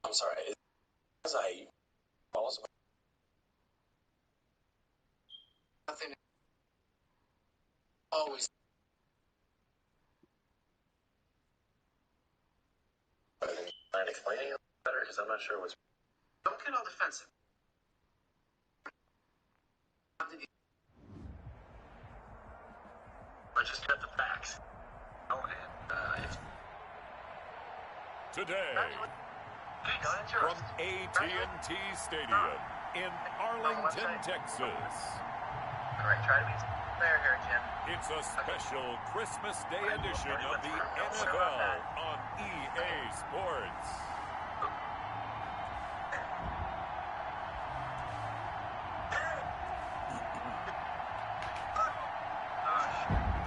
I'm sorry. As I also nothing always. Mind explaining it better because I'm not sure what's. Don't get all defensive. Let's just get the facts. Today, from AT&T Stadium in Arlington, Texas. All right, try to be fair here, Jim. It's a special Christmas Day edition of the NFL on EA Sports.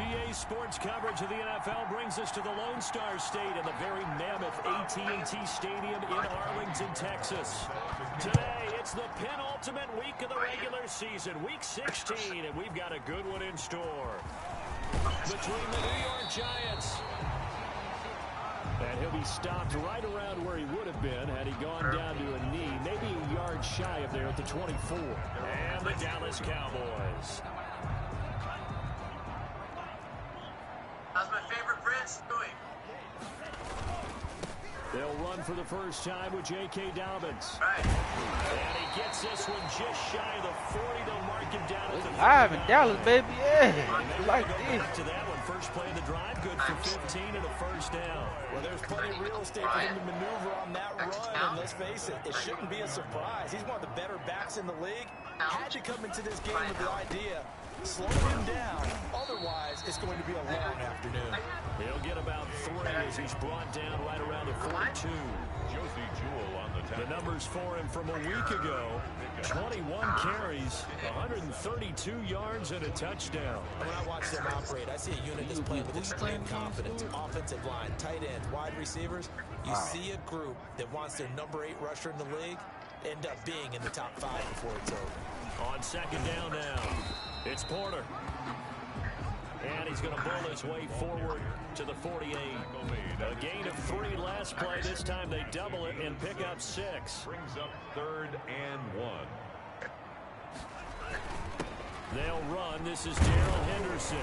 EA Sports coverage of the NFL brings us to the Lone Star State in the very mammoth AT&T Stadium in Arlington, Texas. Today, it's the penultimate week of the regular season, week 16, and we've got a good one in store between the New York Giants. And he'll be stopped right around where he would have been had he gone down to a knee, maybe a yard shy of there at the 24. And the Dallas Cowboys. How's my favorite Prince doing? They'll run for the first time with J.K. Dobbins. Right. And he gets this one just shy of the 40. They'll mark him down at the live in Dallas, baby. Yeah, like this. To that one, first play of the drive, good for 15 and a first down. Well, there's plenty of real estate for him to maneuver on that run, and let's face it, it shouldn't be a surprise. He's one of the better backs in the league. Had to come into this game with the idea, slow him down. Otherwise, it's going to be a long afternoon. He'll get about 3 as he's brought down right around the 42. Josie Jewell on the tackle. The numbers for him from a week ago, 21 carries, 132 yards, and a touchdown. When I watch them operate, I see a unit that's playing with extreme confidence. Offensive line, tight ends, wide receivers. You see a group that wants their number 8 rusher in the league end up being in the top 5 before it's over. On second down now, it's Porter. And he's going to bull his way forward to the 48. A gain of 3 last play. This time they double it and pick up 6. Brings up 3rd and 1. They'll run. This is Darrell Henderson.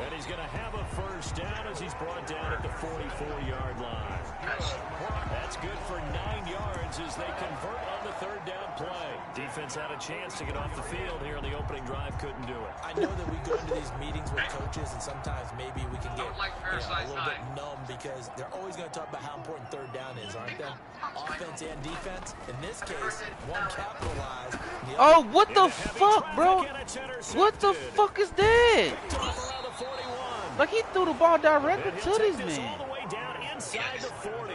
And he's going to have a first down as he's brought down at the 44-yard line. That's good for 9 yards as they convert on the 3rd down play. Defense had a chance to get off the field here on the opening drive, couldn't do it. I know that we go into these meetings with coaches, and sometimes maybe we can get a little bit numb because they're always going to talk about how important 3rd down is, aren't they? Offense and defense. In this case, one capitalized. Oh, what the fuck, bro? What the fuck is that? Like he threw the ball directly to this man. All the way down inside the 40.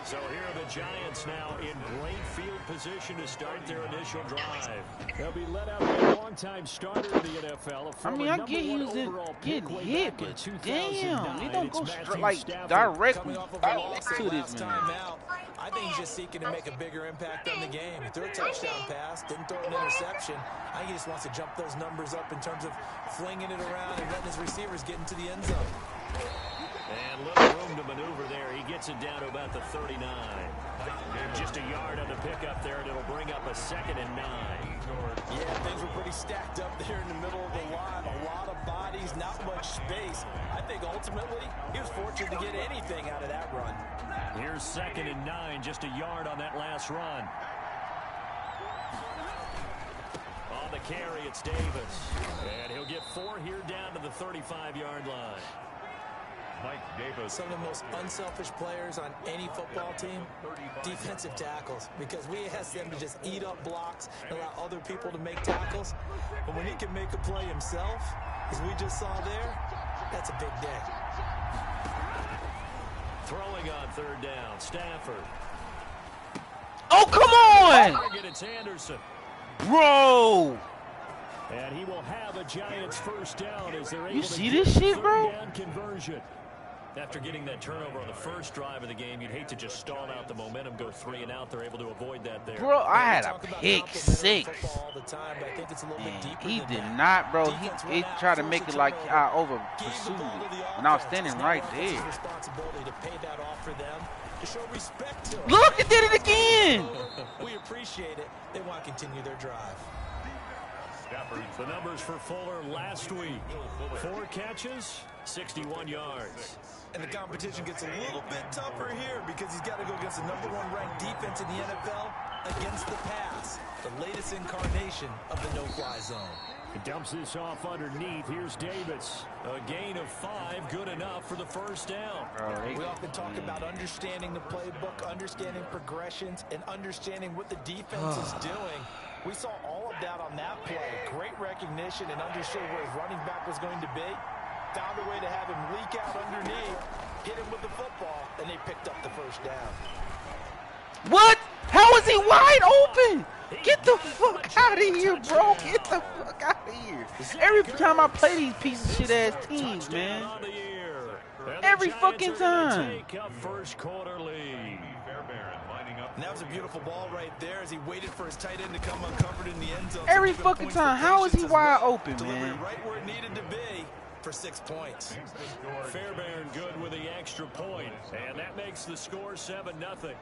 So here are the Giants now in great field position to start their initial drive. They'll be let out by a long-time starter in the NFL. I mean, I get he was getting hit, but damn, he don't go straight like directly to this man. I think he's just seeking to make a bigger impact on the game. He threw a touchdown pass, didn't throw an interception. I think he just wants to jump those numbers up in terms of flinging it around and letting his receivers get into the end zone. And little room to maneuver there. He gets it down to about the 39. Just a yard on the pickup there, and it'll bring up a 2nd and 9. Yeah, things were pretty stacked up there in the middle of the line. A lot of bodies, not much space. I think ultimately he was fortunate to get anything out of that run. Here's 2nd and 9, just a yard on that last run. On the carry, it's Davis. And he'll get 4 here down to the 35-yard line. Mike Davis. Some of the most unselfish players on any football team, defensive tackles, because we ask them to just eat up blocks and allow other people to make tackles. But when he can make a play himself, as we just saw there, that's a big day. Throwing on 3rd down, Stafford. Oh, come on! It's Anderson. Bro! And he will have a Giants first down as they're able you to see get this shit, bro? down conversion. After getting that turnover on the first drive of the game, you'd hate to just stall out the momentum, go 3 and out. They're able to avoid that there. Bro, I had a pick 6. And he did not, bro. He tried to make it like I over pursued it. And I was standing right there. Look, it did it again. We appreciate it. They want to continue their drive. The numbers for Fuller last week: 4 catches, 61 yards. And the competition gets a little bit tougher here because he's got to go against the #1 ranked defense in the NFL against the pass, the latest incarnation of the no-fly zone. He dumps this off underneath. Here's Davis. A gain of 5, good enough for the first down. We often talk about understanding the playbook, understanding progressions, and understanding what the defense is doing. We saw all of that on that play. Great recognition and understood where his running back was going to be. Found a way to have him leak out underneath, hit him with the football, and they picked up the first down. What? How is he wide open? Get the fuck out of here, bro. Get the fuck out of here. Every time I play these piece of shit ass teams, man. Every fucking time. First quarter lead. And that was a beautiful ball right there as he waited for his tight end to come uncovered in the end zone. Every fucking time. How is he wide open, man? Right where it needed to be for 6 points. Fairbairn good with the extra point. And that makes the score 7-0.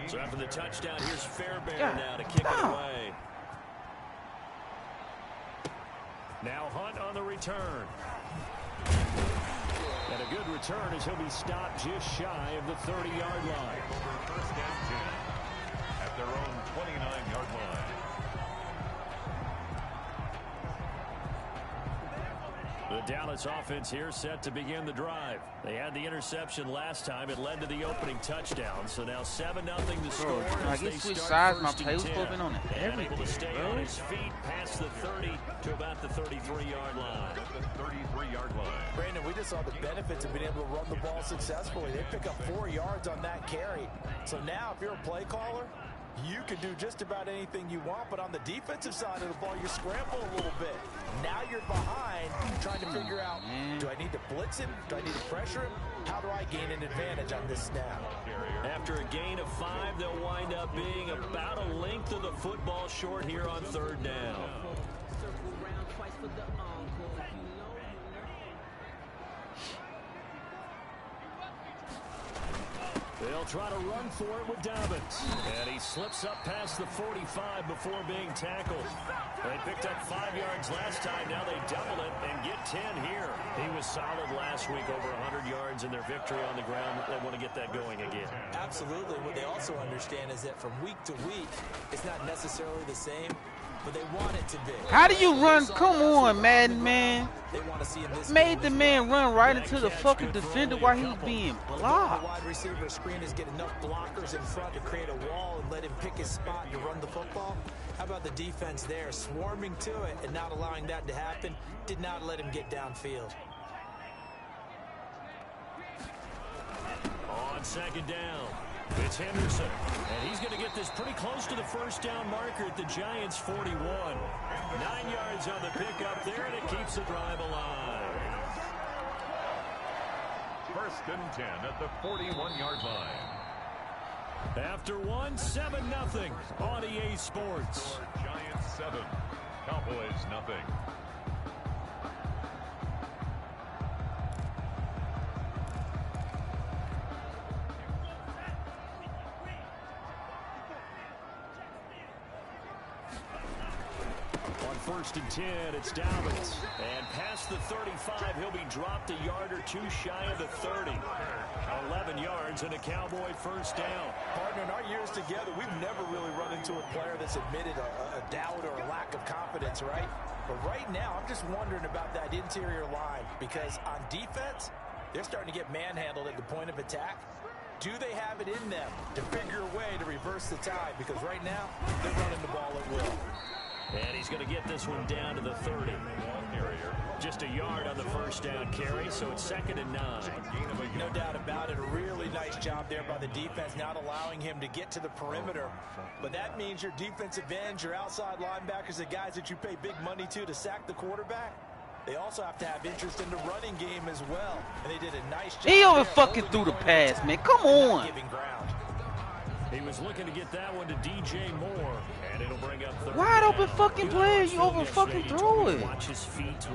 So after the touchdown, here's Fairbairn now to kick it away. Now Hunt on the return. And a good return as he'll be stopped just shy of the 30-yard line. First and 10 at their own 29-yard line. The Dallas offense here set to begin the drive. They had the interception last time. It led to the opening touchdown. So now 7-0 the score. I get switch sides. My play was flipping on it. Able to stay on his feet past the 30 to about the 33-yard line. The 33-yard line. Brandon, we just saw the benefits of being able to run the ball successfully. They pick up 4 yards on that carry. So now if you're a play caller, you can do just about anything you want, but on the defensive side of the ball, you're scrambling a little bit. Now you're behind, trying to figure out, do I need to blitz him? Do I need to pressure him? How do I gain an advantage on this snap? After a gain of 5, they'll wind up being about a length of the football short here on 3rd down. They'll try to run for it with Dobbins. And he slips up past the 45 before being tackled. They picked up 5 yards last time. Now they double it and get 10 here. He was solid last week, over 100 yards in their victory on the ground. They want to get that going again. Absolutely. What they also understand is that from week to week, it's not necessarily the same, but they want it to be. How do you run? Come on, Madden, man. They want to see in this made the man run right into the fucking defender while he's being blocked. The wide receiver screen is get enough blockers in front to create a wall and let him pick his spot to run the football. How about the defense there, swarming to it and not allowing that to happen? Did not let him get downfield. On 2nd down, it's Henderson, and he's going to get this pretty close to the first down marker at the Giants' 41. 9 yards on the pickup there, and it keeps the drive alive. 1st and 10 at the 41-yard line. After 7-0 on EA Sports. Giants 7, Cowboys nothing. On 1st and 10, it's Dobbins. And past the 35, he'll be dropped a yard or 2 shy of the 30. 11 yards and a Cowboy first down. Partner, in our years together, we've never really run into a player that's admitted a doubt or a lack of confidence, right? But right now, I'm just wondering about that interior line because on defense, they're starting to get manhandled at the point of attack. Do they have it in them to figure a way to reverse the tide? Because right now, they're running the ball at will. And he's going to get this one down to the 30. Just a yard on the first down carry, so it's 2nd and 9. No doubt about it. A really nice job there by the defense, not allowing him to get to the perimeter. But that means your defensive ends, your outside linebackers, the guys that you pay big money to sack the quarterback, They also have to have interest in the running game as well. And they did a nice job. He over fucking threw the pass, man. Come on. He was looking to get that one to DJ Moore, and it'll bring up third Wide down. open fucking player, you over fucking threw it. Watch his feet. For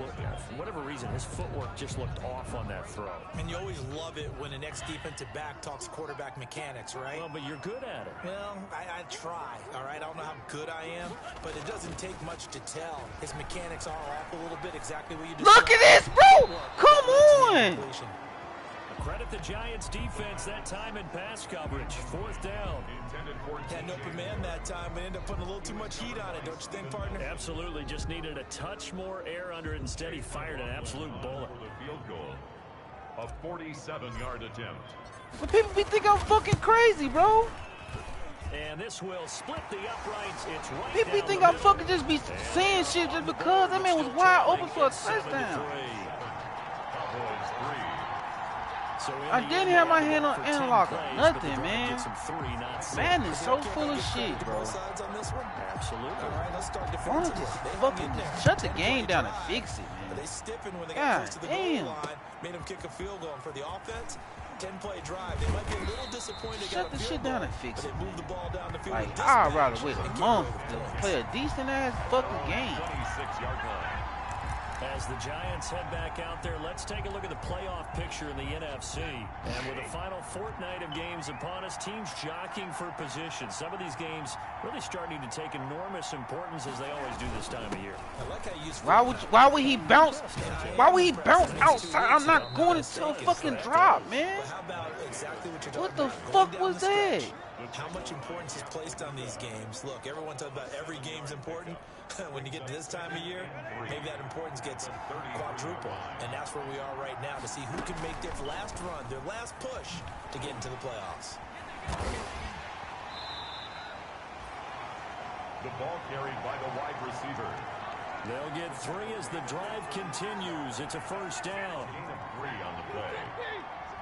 whatever reason, his footwork just looked off on that throw. And you always love it when the next defensive back talks quarterback mechanics, right? Well, but you're good at it. Well, I try, all right? I don't know how good I am, but it doesn't take much to tell. His mechanics are off a little bit, exactly what you described. Look at this, bro. Come on. Credit the Giants defense that time in pass coverage. Fourth down. Had no command that time, but ended up putting a little too much heat on it, don't you think, partner? Absolutely. Just needed a touch more air under it. Instead, he fired an absolute bullet. Field goal. A 47-yard attempt. But people be thinking I'm fucking crazy, bro. And this will split the uprights. It's right. People be thinking I'm fucking just be saying shit just because that man was wide open for a touchdown. So I didn't have my hand on analog or nothing, man. Madden is so full of shit, bro. Absolutely. All right, let's start I want to just fucking shut the game down and fix it, man. They stiffened when they got close to the damn. goal line, made them kick a field goal. And for the offense, 10-play drive. They might be a little disappointed. Shut the shit down and fix it, Move the ball down the field. Like, I'd rather wait a month to play a decent-ass fucking game. 26-yard line. As the Giants head back out there, let's take a look at the playoff picture in the NFC. And with the final fortnight of games upon us, teams jockeying for position. Some of these games really starting to take enormous importance as they always do this time of year. I like how you use Why would he bounce? Why would he bounce outside? I'm not going until fucking drop, man. How about exactly what you're What talking the about? fuck Going down was the that? stretch. How much importance is placed on these games? Look, everyone talks about every game's important. When you get to this time of year, maybe that importance gets quadruple. And that's where we are right now to see who can make their last run, their last push to get into the playoffs. The ball carried by the wide receiver. They'll get 3 as the drive continues. It's a first down. Gain of 3 on the play.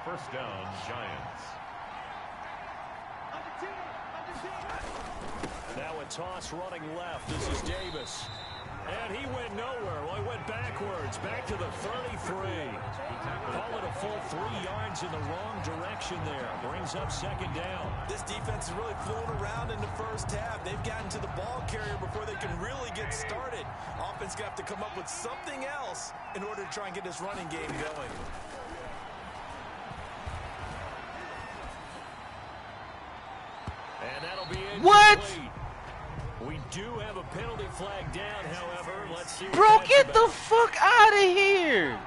First down, Giants. Now a toss running left. This is Davis. And he went nowhere. Well, he went backwards. Back to the 33. Call it a full 3 yards in the wrong direction there. Brings up second down. This defense is really flown around in the first half. They've gotten to the ball carrier before they can really get started. Offense got to come up with something else in order to try and get this running game going. And that'll be incomplete. What? We do have a penalty flag down, however. Let's see. Bro, get the fuck out of here.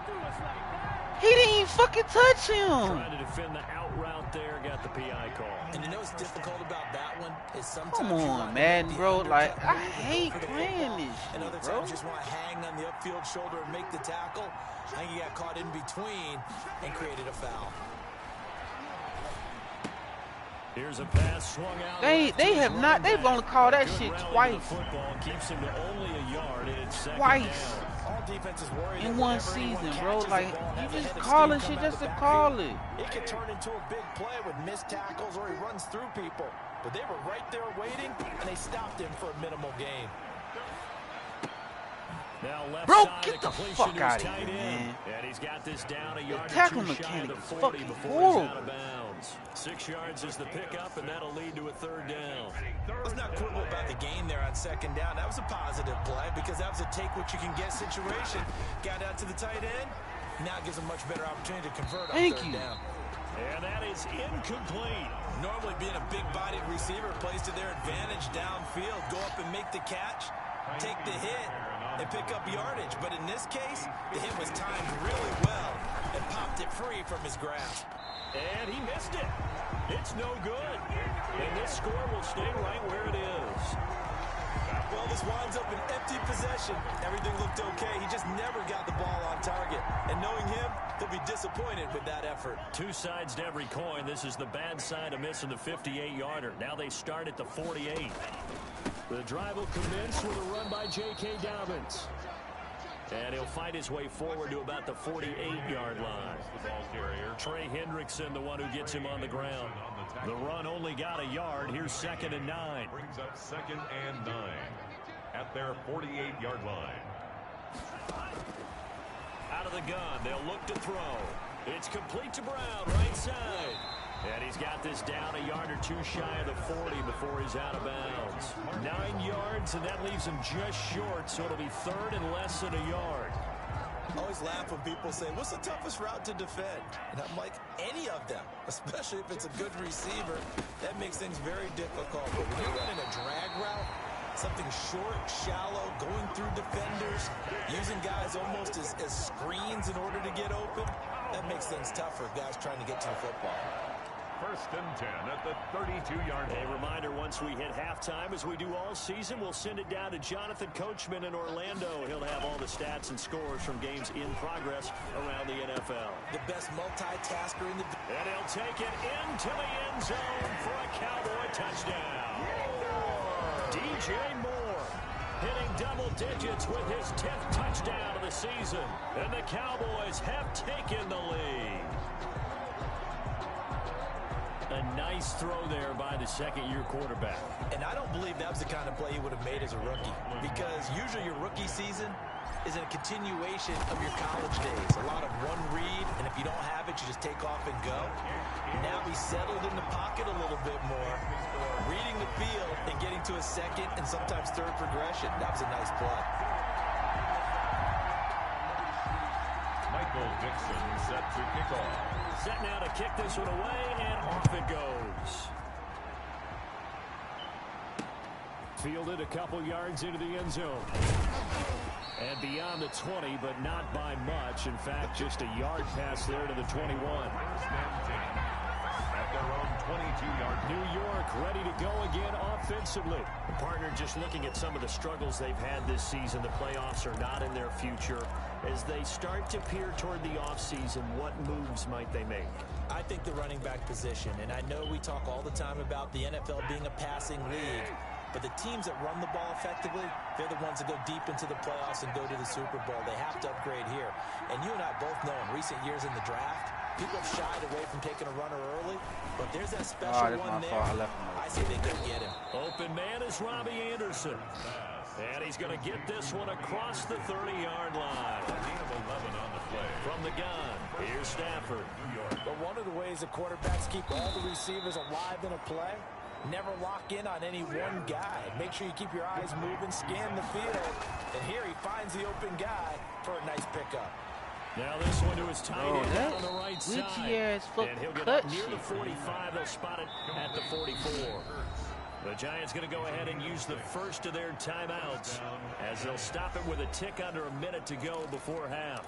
He didn't even fucking touch him. Trying to defend the out route there. Got the PI call. And you know what's difficult about that one is sometimes Come you on, want Madden, the bro. Like, undercut I and really hate for the playing football. this And shit, other bro. times you just want to hang on the upfield shoulder and make the tackle. I think he got caught in between and created a foul. Here's a pass swung out. They have not. They've only called that shit twice. Football keeps him to only a yard, and it's second Twice. down. All defenses worry In that one whenever anyone season, bro. catches Like, the ball, you have a just head of calling steam shit come out just the to backfield. call it. It could turn into a big play with missed tackles or he runs through people. But they were right there waiting, and they stopped him for a minimal gain. Now left Bro, side, get a the completion fuck to his outta here, tight end. man. And he's got this down a yard or tackle two shy of mechanic the is 40 fucking before horrible. he's out of bounds. 6 yards is the pickup, and that'll lead to a third down. Let's not quibble about the gain there on second down. That was a positive play because that was a take-what-you-can-get situation. Got out to the tight end. Now gives a much better opportunity to convert on Thank third you. down. And that is incomplete. Normally being a big-bodied receiver plays to their advantage downfield. Go up and make the catch, take the hit, and pick up yardage. But in this case, the hit was timed really well and popped it free from his grasp. And he missed it. It's no good. And this score will stay right where it is. Well, this winds up an empty possession. Everything looked okay. He just never got the ball on target. And knowing him, he'll be disappointed with that effort. Two sides to every coin. This is the bad side of missing the 58-yarder. Now they start at the 48. The drive will commence with a run by J.K. Dobbins. And he'll fight his way forward to about the 48-yard line. Trey Hendrickson, the one who gets him on the ground. The run only got a yard. Here's 2nd and 9. Brings up 2nd and 9 at their 48-yard line. of the gun. They'll look to throw. It's complete to Brown, right side. And he's got this down a yard or two shy of the 40 before he's out of bounds. 9 yards, and that leaves him just short, so it'll be third and less than a yard. I always laugh when people say, what's the toughest route to defend? And I'm like, any of them, especially if it's a good receiver. That makes things very difficult. But when you're running a drag route, something short, shallow, going through defenders, using guys almost as screens in order to get open, that makes things tough for guys trying to get to the football. First and 10 at the 32-yard line. A reminder, once we hit halftime, as we do all season, we'll send it down to Jonathan Coachman in Orlando. He'll have all the stats and scores from games in progress around the NFL. The best multitasker in the... And he'll take it into the end zone for a Cowboy touchdown. DJ Moore hitting double digits with his 10th touchdown of the season. And the Cowboys have taken the lead. A nice throw there by the second-year quarterback. And I don't believe that was the kind of play he would have made as a rookie, because usually your rookie season is a continuation of your college days. A lot of one read, and if you don't have it, you just take off and go. Now he's settled in the pocket a little bit more, reading the field and getting to a second and sometimes third progression. That was a nice play. Michael Dixon set to kick off. Set now to kick this one away, and off it goes. Fielded a couple yards into the end zone. And beyond the 20, but not by much. In fact, just a yard pass there to the 21. At their own 22-yard. New York ready to go again offensively. The partner just looking at some of the struggles they've had this season. The playoffs are not in their future. As they start to peer toward the offseason, what moves might they make? I think the running back position, and I know we talk all the time about the NFL being a passing league, but the teams that run the ball effectively, they're the ones that go deep into the playoffs and go to the Super Bowl. They have to upgrade here. And you and I both know in recent years in the draft, people have shied away from taking a runner early, but there's that special one there. I say they go get him. Open man is Robbie Anderson. And he's going to get this one across the 30-yard line. From the gun, here's Stafford. But one of the ways the quarterbacks keep all the receivers alive in a play, never lock in on any one guy. Make sure you keep your eyes moving, scan the field. And here he finds the open guy for a nice pickup. Now this one to his tight end on the right side. And he'll get up near the 45. They'll spot it at the 44. The Giants going to go ahead and use the first of their timeouts as they'll stop it with a tick under a minute to go before half.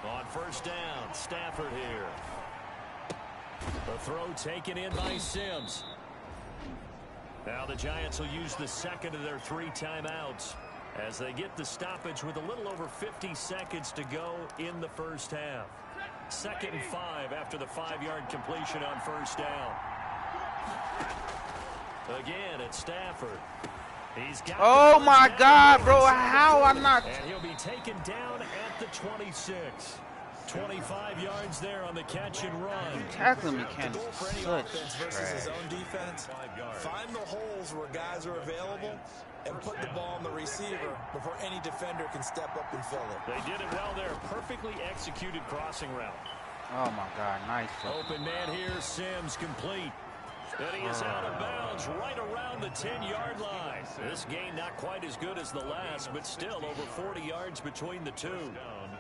On first down, Stafford here. The throw taken in by Sims. Now the Giants will use the second of their 3 timeouts as they get the stoppage with a little over 50 seconds to go in the first half. 2nd and 5 after the 5-yard completion on first down. Again, it's Stafford. He's got oh my God, bro! How I not? And he'll be taken down at the 26. 25 yards there on the catch and run. Tackling mechanics For any offense versus his own defense, find the holes where guys are available and put the ball on the receiver before any defender can step up and fill it. They did it well there. Perfectly executed crossing route. Oh my God, nice. Open man here, Sims complete. And he is out of bounds right around the 10-yard line. This game not quite as good as the last, but still over 40 yards between the two.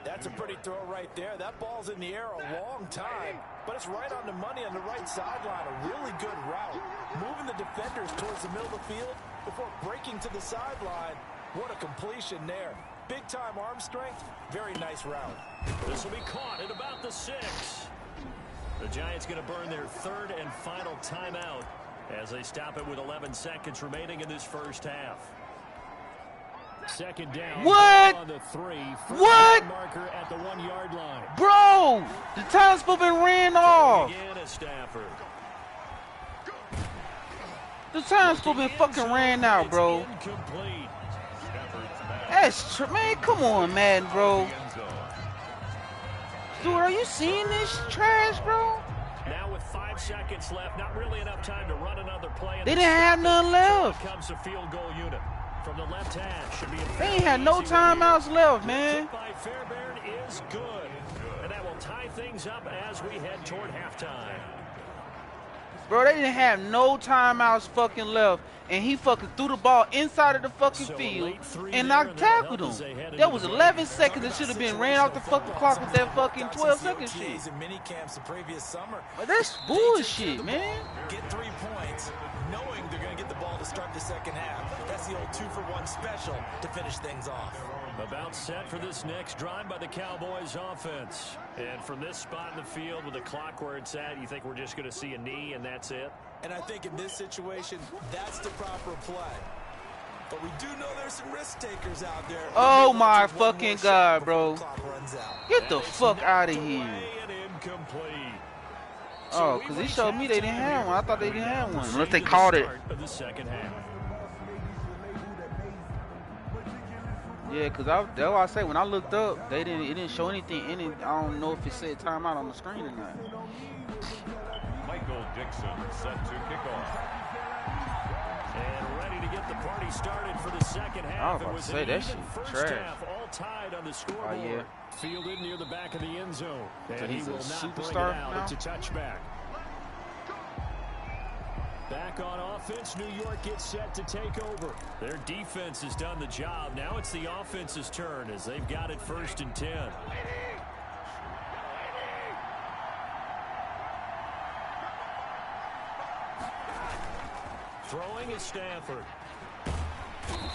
That's a pretty throw right there. That ball's in the air a long time, but it's right on the money on the right sideline. A really good route. Moving the defenders towards the middle of the field before breaking to the sideline. What a completion there. Big-time arm strength. Very nice route. This will be caught at about the 6. The Giants going to burn their 3rd and final timeout as they stop it with 11 seconds remaining in this first half. 2nd down. What? On the 3. What? Marker at the 1-yard line. Bro, the time's supposed to be ran off. Again is Stafford. The time's supposed to be fucking ran out, bro. Incomplete. That's man, come on, man, bro. Dude, are you seeing this trash, bro? Now with 5 seconds left. Not really enough time to run another play. They didn't have none left. So comes a field goal unit from the left half. Should be They ain't had no timeouts left, man. Kick by Fairbairn is good. And that will tie things up as we head toward halftime. Bro, they didn't have no timeouts fucking left. And he fucking threw the ball inside of the fucking field and knocked tackled him. That was 11 seconds that should have been ran off the fucking clock with that fucking 12-second shit. But that's bullshit, man. Get 3 points, knowing they're going to get the ball to start the second half. That's the old 2-for-1 special to finish things off. About set for this next drive by the Cowboys offense. And from this spot in the field with the clock where it's at, you think we're just going to see a knee and that's it? And I think in this situation, that's the proper play. But we do know there's some risk takers out there. Oh my fucking God, bro. Get the fuck out of here. Oh, because he showed me they didn't have one. I thought they didn't have one. Unless they called it. Yeah, because that's why I say when I looked up, it didn't show anything in it. I don't know if it said timeout on the screen or not. Michael Dixon set to kick off. And ready to get the party started for the second half. I was about to say that shit trash. All tied on the scoreboard. Oh yeah. Fielded near the back of the end zone. So And he's he a will not superstar bring it out. now? It's a touchback. Back on offense, New York gets set to take over. Their defense has done the job. Now it's the offense's turn as they've got it 1st and 10. Throwing is Stafford.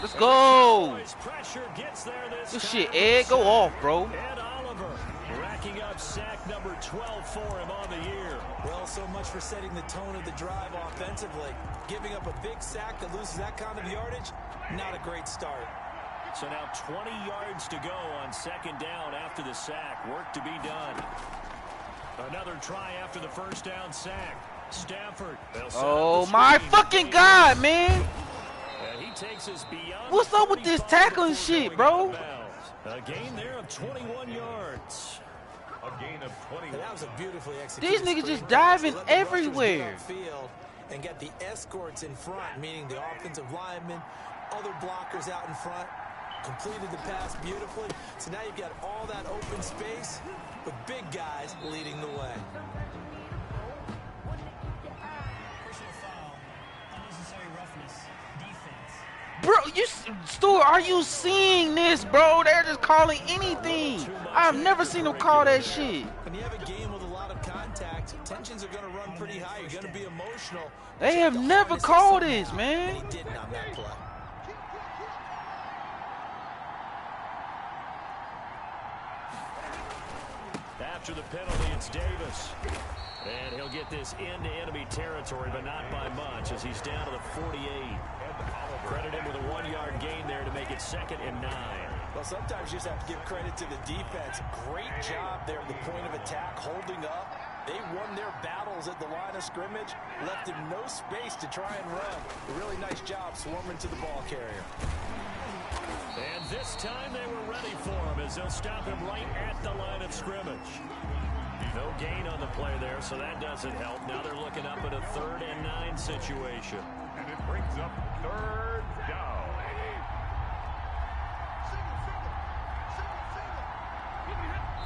Let's go. Pressure gets there This shit, Ed, go off, bro. Ed Oliver racking up sack number 12 for him on the year. Well, so much for setting the tone of the drive offensively. Giving up a big sack that loses that kind of yardage, not a great start. So now 20 yards to go on 2nd down after the sack. Work to be done. Another try after the 1st down sack. Stafford. Oh my fucking God, man. And he takes us beyond. What's up with this tackling shit, bro? A gain there of 21 yards. A gain of 21. That was a beautifully executed. These niggas just diving everywhere. And get the escorts in front, meaning the offensive linemen, other blockers out in front. Completed the pass beautifully. So now you've got all that open space with big guys leading the way. Bro, Stuart, are you seeing this, bro? They're just calling anything. I've never seen them call that shit. When you have a game with a lot of contact, tensions are going to run pretty high. You're going to be emotional. They have never called this, man. And he didn't on that play. After the penalty, it's Davis. And he'll get this into enemy territory, but not by much as he's down to the 48. Credit him with a 1-yard gain there to make it 2nd and 9. Well, sometimes you just have to give credit to the defense. Great job there at the point of attack, holding up. They won their battles at the line of scrimmage, left him no space to try and run. A really nice job swarming to the ball carrier. And this time they were ready for him as they'll stop him right at the line of scrimmage. No gain on the play there, so that doesn't help. Now they're looking up at a 3rd and 9 situation. And it brings up 3rd down.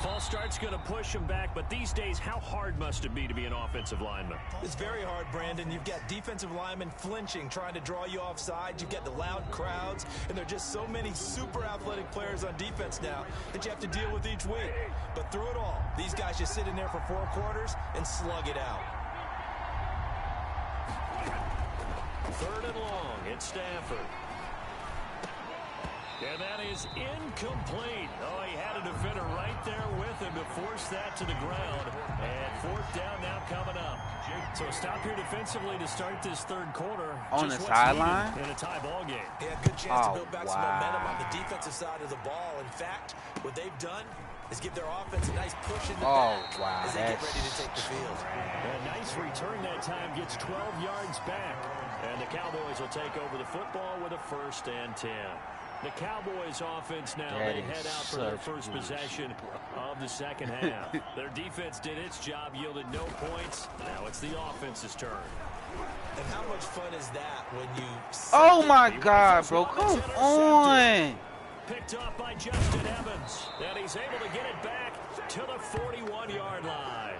False start's going to push him back, but these days, how hard must it be to be an offensive lineman? It's very hard, Brandon. You've got defensive linemen flinching, trying to draw you offside. You've got the loud crowds, and there are just so many super athletic players on defense now that you have to deal with each week. But through it all, these guys just sit in there for 4 quarters and slug it out. 3rd and long, it's Stafford. And that is incomplete. Oh, he had a defender right there with him to force that to the ground. And 4th down now coming up. So a stop here defensively to start this 3rd quarter. On the sideline? In a tie ball game. They had a good chance to build back some momentum on the defensive side of the ball. In fact, what they've done is give their offense a nice push in the back as they get ready to take the field. A nice return that time, gets 12 yards back. And the Cowboys will take over the football with a 1st and 10. The Cowboys offense now, they head out for their first possession of the second half. Their defense did its job, yielded no points. Now it's the offense's turn. And how much fun is that when you... Oh my God, bro, come on. Picked up by Justin Evans. And he's able to get it back to the 41-yard line.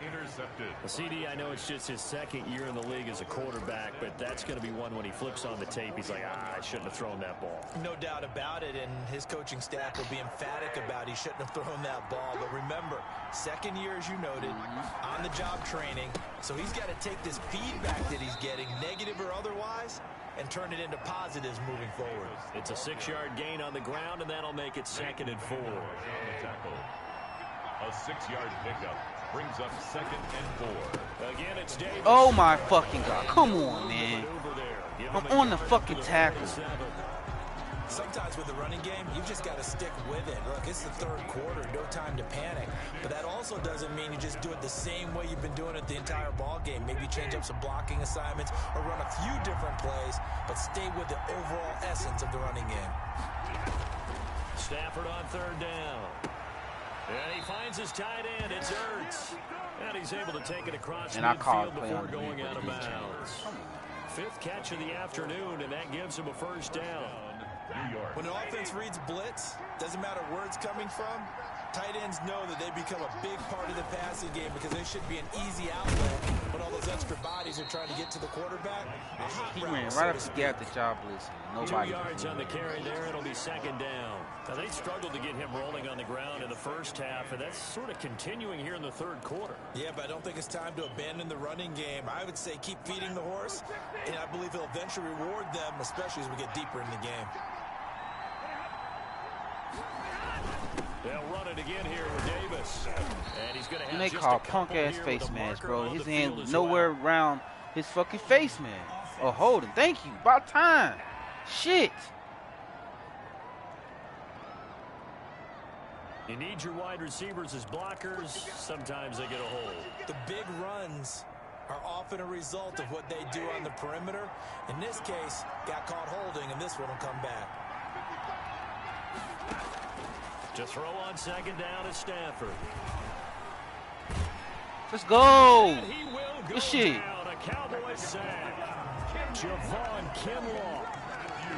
Intercepted. CD, I know it's just his second year in the league as a quarterback, but that's going to be one when he flips on the tape. He's like, I shouldn't have thrown that ball. No doubt about it, and his coaching staff will be emphatic about he shouldn't have thrown that ball. But remember, second year, as you noted, on-the-job training, so he's got to take this feedback that he's getting, negative or otherwise, and turn it into positives moving forward. It's a 6-yard gain on the ground, and that'll make it 2nd and 4. A 6-yard pickup brings up 2nd and 4. Again, it's Davis. Oh my fucking God, come on, man. I'm on the fucking tackle. Sometimes with the running game, you've just got to stick with it. Look, it's the third quarter, no time to panic. But that also doesn't mean you just do it the same way you've been doing it the entire ball game. Maybe change up some blocking assignments or run a few different plays, but stay with the overall essence of the running game. Stafford on 3rd down. And he finds his tight end. It's Ertz. And he's able to take it across midfield before going out of bounds. 5th catch of the afternoon, and that gives him a 1st down. When an offense reads blitz, doesn't matter where it's coming from, tight ends know that they become a big part of the passing game because they should be an easy outlet when all those extra bodies are trying to get to the quarterback. He ran right up to get the job blitz. 2 yards on the carry there. It'll be 2nd down. Now, they struggled to get him rolling on the ground in the first half, and that's sort of continuing here in the 3rd quarter. Yeah, but I don't think it's time to abandon the running game. I would say keep feeding the horse, and I believe he'll eventually reward them, especially as we get deeper in the game. They'll run it again here with Davis. And he's going to have they just call a couple punk-ass here face with a mask, marker bro. on His the hand field as nowhere well. around his fucking face mask. Oh, holding. Thank you. About time. Shit. You need your wide receivers as blockers. Sometimes they get a hold. The big runs are often a result of what they do on the perimeter. In this case, got caught holding, and this one will come back. To throw on 2nd down is Stafford. Let's go. And he will go Good shit. down. A Cowboys sack. Javon Kinlaw.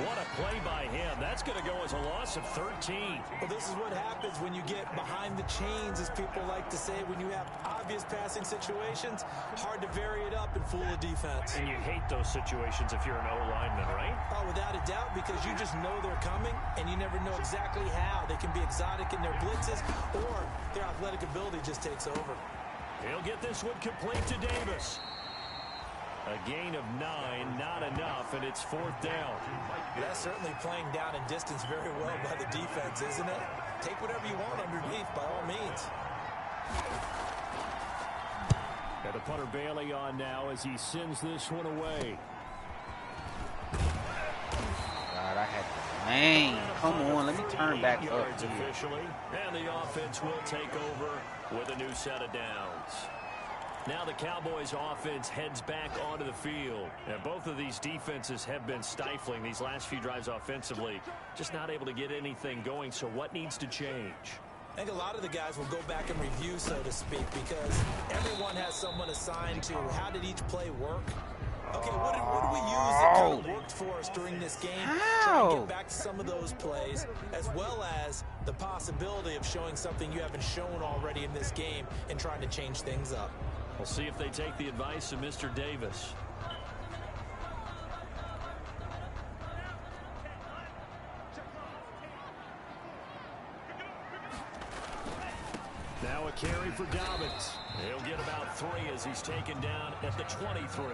What a play by him. That's going to go as a loss of 13. Well, this is what happens when you get behind the chains, as people like to say, when you have obvious passing situations. Hard to vary it up and fool a defense. And you hate those situations if you're an O-lineman, right? Oh, without a doubt, because you just know they're coming, and you never know exactly how. They can be exotic in their blitzes, or their athletic ability just takes over. He'll get this one complete to Davis. A gain of 9, not enough, and it's 4th down. That's certainly playing down in distance very well by the defense, isn't it? Take whatever you want underneath, by all means. Got the punter Bailey on now as he sends this one away. God, I had the lane. Come on, let me turn back up. Officially, and the offense will take over with a new set of downs. Now the Cowboys offense heads back onto the field. And both of these defenses have been stifling these last few drives offensively. Just not able to get anything going. So what needs to change? I think a lot of the guys will go back and review, so to speak, because everyone has someone assigned to how did each play work. Okay, what did we use that kind of worked for us during this game? Try and get back to some of those plays, as well as the possibility of showing something you haven't shown already in this game and trying to change things up. We'll see if they take the advice of Mr. Davis. Now a carry for Dobbins. He'll get about 3 as he's taken down at the 23.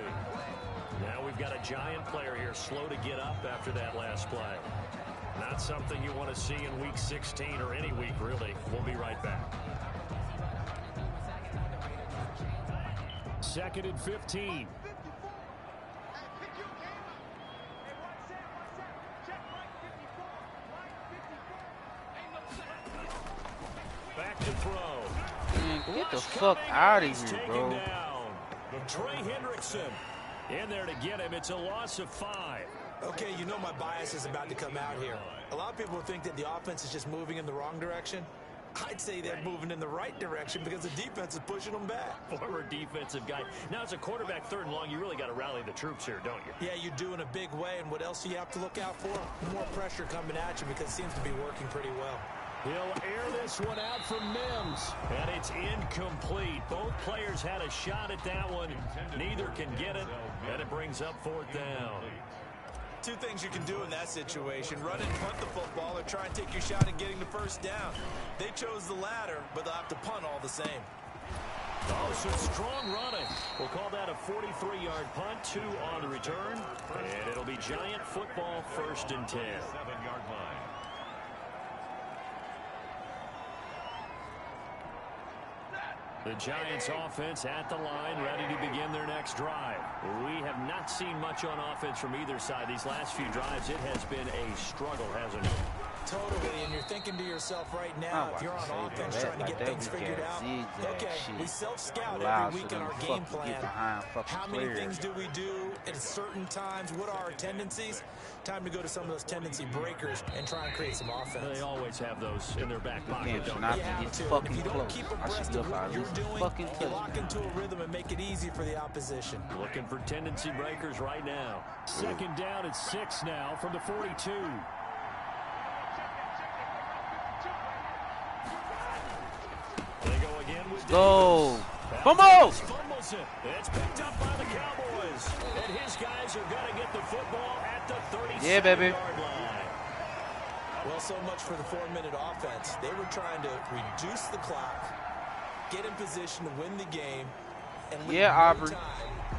Now we've got a giant player here slow to get up after that last play. Not something you want to see in week 16 or any week, really. We'll be right back. 2nd and 15. Back to throw. Man, get the fuck out of here, bro. Trey Hendrickson. In there to get him. It's a loss of 5. Okay, you know my bias is about to come out here. A lot of people think that the offense is just moving in the wrong direction. I'd say they're moving in the right direction because the defense is pushing them back. Former defensive guy. Now, as a quarterback, 3rd and long, you really got to rally the troops here, don't you? Yeah, you do in a big way. And what else do you have to look out for? More pressure coming at you because it seems to be working pretty well. He'll air this one out from Mims. And it's incomplete. Both players had a shot at that one. Neither can get it. And it brings up 4th down. 2 things you can do in that situation: run and punt the football, or try and take your shot at getting the 1st down. They chose the latter, but they'll have to punt all the same. Oh, some strong running. We'll call that a 43-yard punt, 2 on the return. And it'll be Giant football, 1st and 10. 7-yard line. The Giants offense at the line, ready to begin their next drive. We have not seen much on offense from either side. These last few drives, it has been a struggle, hasn't it? Totally, and you're thinking to yourself right now, if you're on offense trying to get things figured out, okay, we self-scout every week in our game plan. How many things do we do at certain times? What are our tendencies? Time to go to some of those tendency breakers and try and create some offense. They always have those in their back pocket, don't they? You have to. If you don't keep abreast of what you're doing, you lock into a rhythm and make it easy for the opposition. Looking for tendency breakers right now. 2nd down at 6 now from the 42. They go again with go. Fumbles! Fumbles it. It's picked up by the Cowboys. And his guys are going to get the football at the 37-yard line. Well, so much for the 4-minute offense. They were trying to reduce the clock, get in position to win the game, and leave Aubrey. time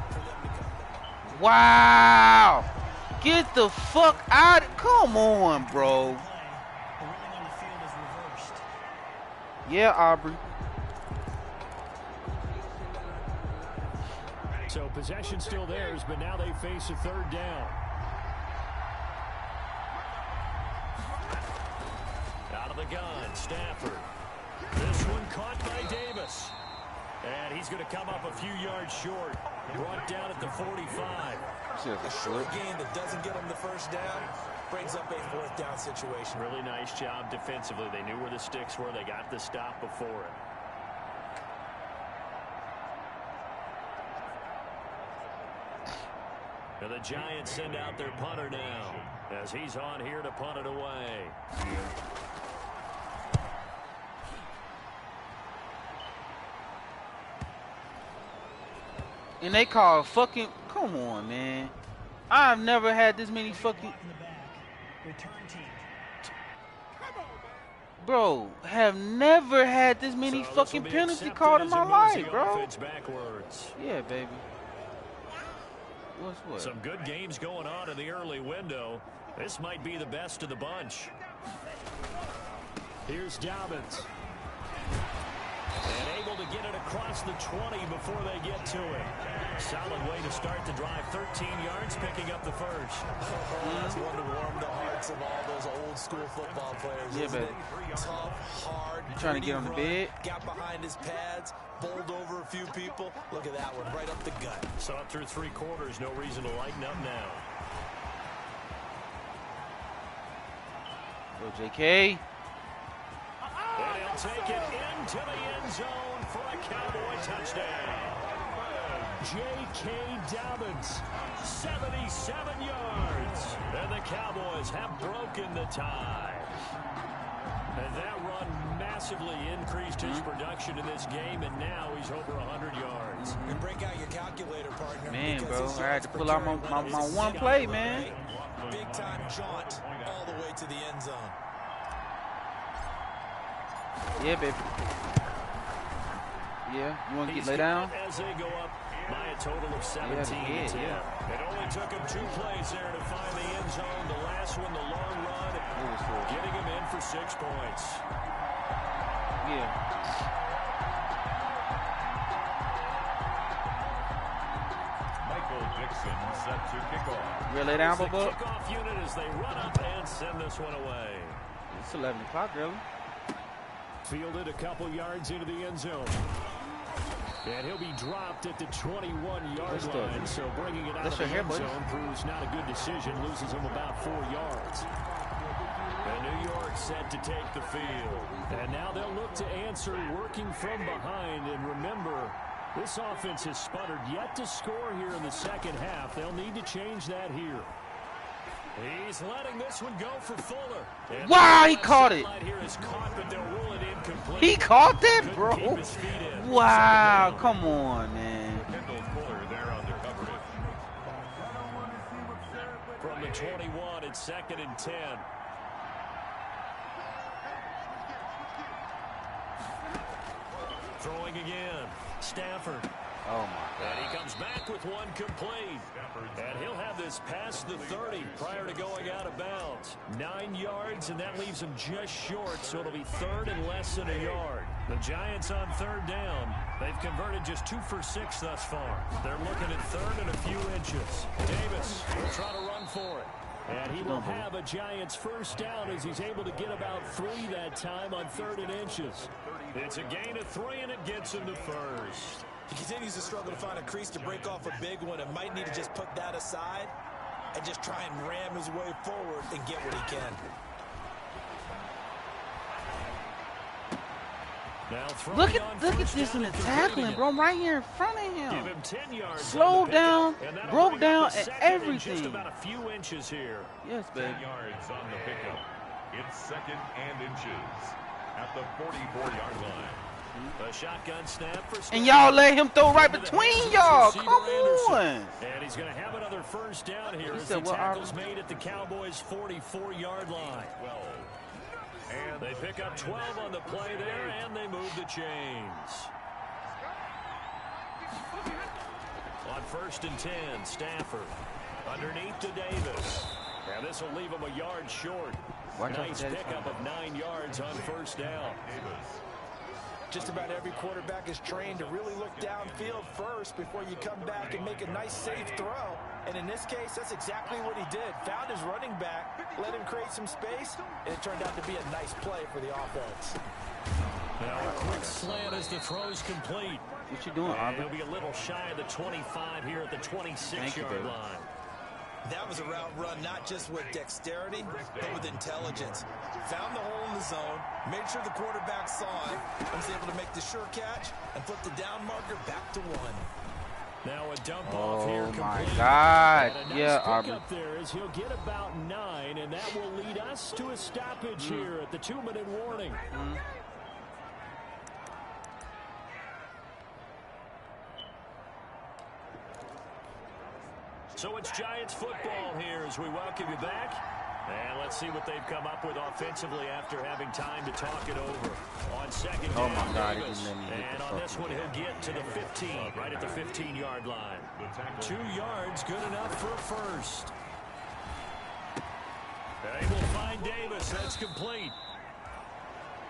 for them to come. Wow! Get the fuck out! Come on, bro. Yeah, Aubrey. So possession still theirs, but now they face a 3rd down. Out of the gun, Stafford. This one caught by Davis. And he's going to come up a few yards short. Brought down at the 45. A short game that doesn't get him the 1st down brings up a 4th down situation. Really nice job defensively. They knew where the sticks were. They got the stop before it. And the Giants send out their punter now as he's on here to punt it away. And they call fucking, come on, man. I've never had this many fucking, bro, have never had this many fucking penalty called in my life, bro. Yeah, baby. What's what? Some good games going on in the early window. This might be the best of the bunch. Here's Dobbins. And able to get it across the 20 before they get to it. Solid way to start the drive. 13 yards, picking up the 1st. That's one to warm the hearts of all those old school football players. Yeah, baby. Tough, hard. You trying to get on the bed? Got behind his pads, bowled over a few people. Look at that one, right up the gut. Saw it through 3 quarters. No reason to lighten up now. Go, JK. And he'll take it into the end zone for a Cowboy touchdown. J.K. Dobbins, 77 yards. And the Cowboys have broken the tie. And that run massively increased his production in this game, and now he's over 100 yards. And break out your calculator, partner. Man, bro, I had to pull out my one play, man. Big-time jaunt all the way to the end zone. Yeah, baby. Yeah, you want to get lay down? As they go up by a total of 17 to 10. It only took him 2 plays there to find the end zone. The last one, the long run, getting him in for 6 points. Yeah. Michael Dixon set to kick off. Really down, Bubba? Kickoff unit as they run up and send this one away. It's 11 o'clock, really. Fielded a couple yards into the end zone. And he'll be dropped at the 21-yard line. So bringing it out of the end zone proves not a good decision. Loses him about 4 yards. And New York set to take the field. And now they'll look to answer working from behind. And remember, this offense has sputtered yet to score here in the second half. They'll need to change that here. He's letting this one go for Fuller. And wow, he caught it. He caught that, bro. Wow, come on, man. From the 21, it's 2nd and 10. Throwing again. Stafford. Oh, my God. And he comes back with one complete. And he'll have this past the 30 prior to going out of bounds. 9 yards, and that leaves him just short, so it'll be 3rd and less than a yard. The Giants on 3rd down. They've converted just 2 for 6 thus far. They're looking at 3rd and a few inches. Davis will try to run for it. And he will have a Giants first down as he's able to get about 3 that time on 3rd and inches. It's a gain of 3, and it gets him to first. He continues to struggle to find a crease to break off a big one and might need to just put that aside and just try and ram his way forward and get what he can. Look at this in the tackling, bro. I'm right here in front of him. Slowed down, broke down, and everything. Just about a few inches here. Yes, baby. 10 yards on the pickup. It's 2nd and inches at the 44-yard line. A shotgun snap for and y'all let him throw right between y'all. Come on. And he's going to have another first down here as the tackle's made at the Cowboys' 44-yard line. And they pick up 12 on the play there, and they move the chains. On 1st and 10, Stafford underneath to Davis. And this will leave him a yard short. Nice pickup of 9 yards on first down. Just about every quarterback is trained to really look downfield first before you come back and make a nice, safe throw. And in this case, that's exactly what he did. Found his running back, let him create some space, and it turned out to be a nice play for the offense. Now a quick slant as the throw's complete. What you doing, Aubrey? He'll be a little shy of the 25 here at the 26-yard line. That was a route run not just with dexterity, but with intelligence. Found the hole in the zone, made sure the quarterback saw it, and was able to make the sure catch and flip the down marker back to 1. Now a dump off here. Oh my God! Yeah, Aubrey. Up there is he'll get about 9, and that will lead us to a stoppage here at the 2-minute warning. So it's Giants football here as we welcome you back. And let's see what they've come up with offensively after having time to talk it over. On 2nd down, my God, Davis. And on this one, he'll get to the 15, right at the 15-yard line. 2 yards, good enough for a first. They will find Davis. That's complete.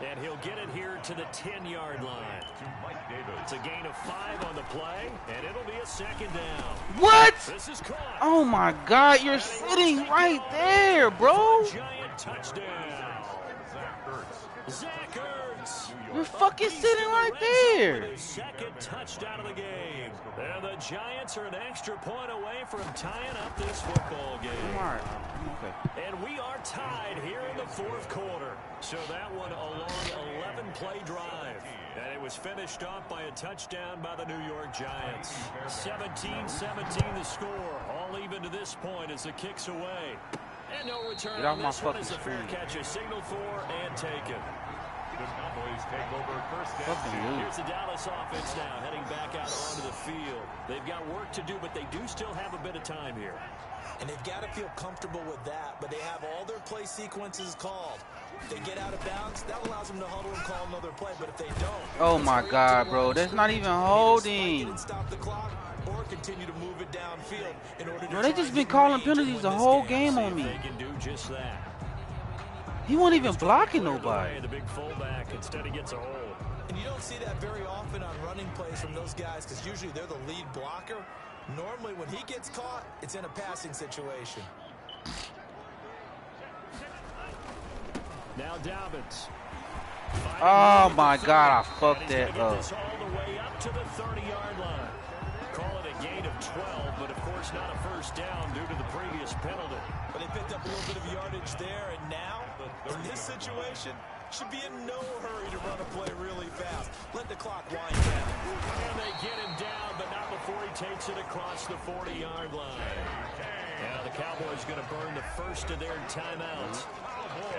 And he'll get it here to the 10-yard line. It's a gain of 5 on the play, and it'll be a 2nd down. What? This is caught. Oh my God, you're sitting right there, bro. Giant touchdown. Zach Ertz. You're fucking sitting right there. His 2nd touchdown of the game. And the Giants are an extra point away from tying up this football game. Okay. And we are tied here in the 4th quarter. So that one a long 11-play drive. And it was finished off by a touchdown by the New York Giants. 17-17 the score. All even to this point as the kick's away. And no return on this one as a fair catch is signaled for and taken. The Cowboys take over first down. Here's the Dallas offense now heading back out onto the field. They've got work to do, but they do still have a bit of time here. And they've got to feel comfortable with that, but they have all their play sequences called. If they get out of bounds, that allows them to huddle and call another play, but if they don't... Oh my God, bro, that's not even holding. Stop the clock or continue to move it downfield in order to... Bro, they just been calling penalties the whole game on me. They can do just that. He wasn't even blocking nobody. The big fullback instead he gets a hold. And you don't see that very often on running plays from those guys because usually they're the lead blocker. Normally when he gets caught, it's in a passing situation. Now Dobbins. Oh my God, I fucked that up. All the way up to the 30-yard line. Call it a gain of 12, but of course not a first down due to the previous penalty. But they picked up a little bit of yardage there, and now, in this situation, should be in no hurry to run a play really fast. Let the clock wind down. And they get him down, but not before he takes it across the 40-yard line. Now the Cowboys going to burn the first of their timeouts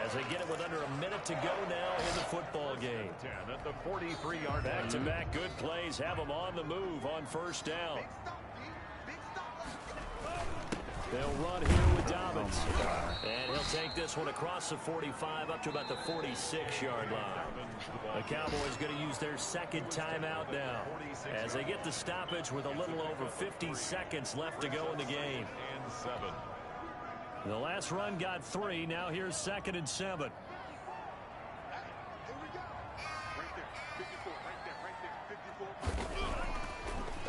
as they get it with under a minute to go now in the football game. 10 at the 43-yard line. Back-to-back good plays have them on the move on first down. They'll run here with Dobbins. And he'll take this one across the 45 up to about the 46-yard line. The Cowboys going to use their second timeout now as they get the stoppage with a little over 50 seconds left to go in the game. And 7. The last run got 3. Now here's 2nd and 7.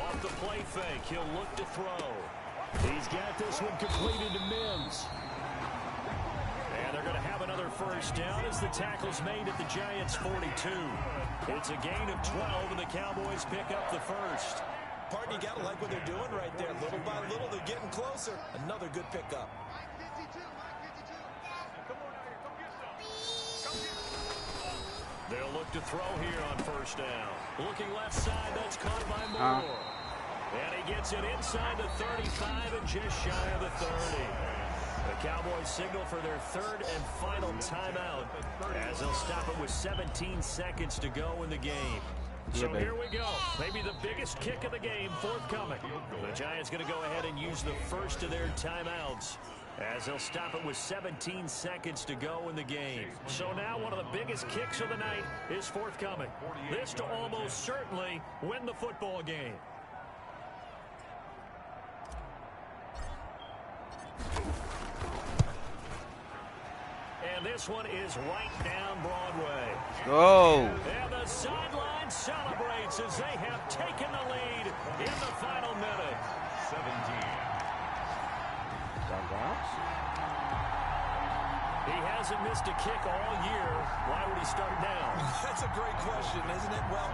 Off the play fake, he'll look to throw. He's got this one completed to Mims. And they're going to have another first down as the tackle's made at the Giants' 42. It's a gain of 12, and the Cowboys pick up the first. Partner, you got to like what they're doing right there. Little by little, they're getting closer. Another good pickup. They'll look to throw here on first down. Looking left side, that's caught by Moore. And he gets it inside the 35 and just shy of the 30. The Cowboys signal for their third and final timeout as they'll stop it with 17 seconds to go in the game. So here we go. Maybe the biggest kick of the game forthcoming. The Giants going to go ahead and use the first of their timeouts as they'll stop it with 17 seconds to go in the game. So now one of the biggest kicks of the night is forthcoming. This to almost certainly win the football game. And this one is right down Broadway. Go. And the sideline celebrates as they have taken the lead in the final minute. 17. He hasn't missed a kick all year. Why would he start now? That's a great question, isn't it? Well,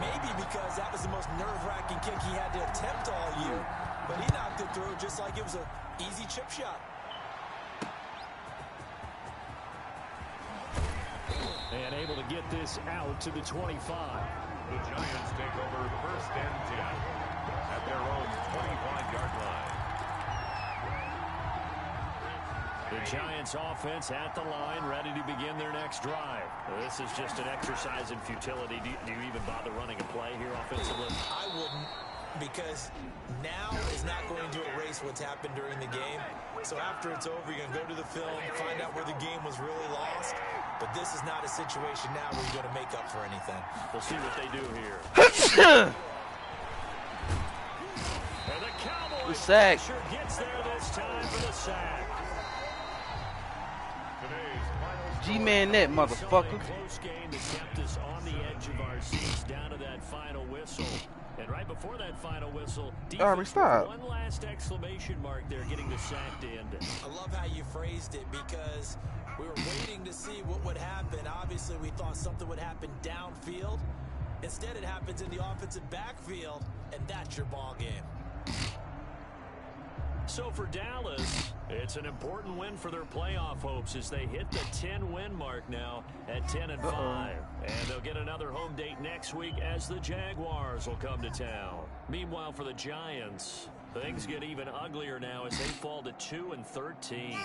maybe because that was the most nerve-wracking kick he had to attempt all year. But he knocked it through just like it was an easy chip shot. And able to get this out to the 25. The Giants take over 1st and 10 at their own 25-yard line. The Giants offense at the line, ready to begin their next drive. This is just an exercise in futility. Do you even bother running a play here offensively? I wouldn't, because now is not going to erase what's happened during the game. So after it's over, you're going to go to the film, find out where the game was really lost. But this is not a situation now where you're going to make up for anything. We'll see what they do here. And the Cowboys pressure gets there this time for the sack. G-Man net, motherfucker. Close game that kept us on the edge of our seats down to that final whistle. And right before that final whistle, defense one last exclamation mark there, getting the sack to end it. I love how you phrased it, because we were waiting to see what would happen. Obviously, we thought something would happen downfield. Instead, it happens in the offensive backfield, and that's your ball game. So for Dallas, it's an important win for their playoff hopes as they hit the 10-win mark now at 10-5. And they'll get another home date next week as the Jaguars will come to town. Meanwhile, for the Giants, things get even uglier now as they fall to 2-13.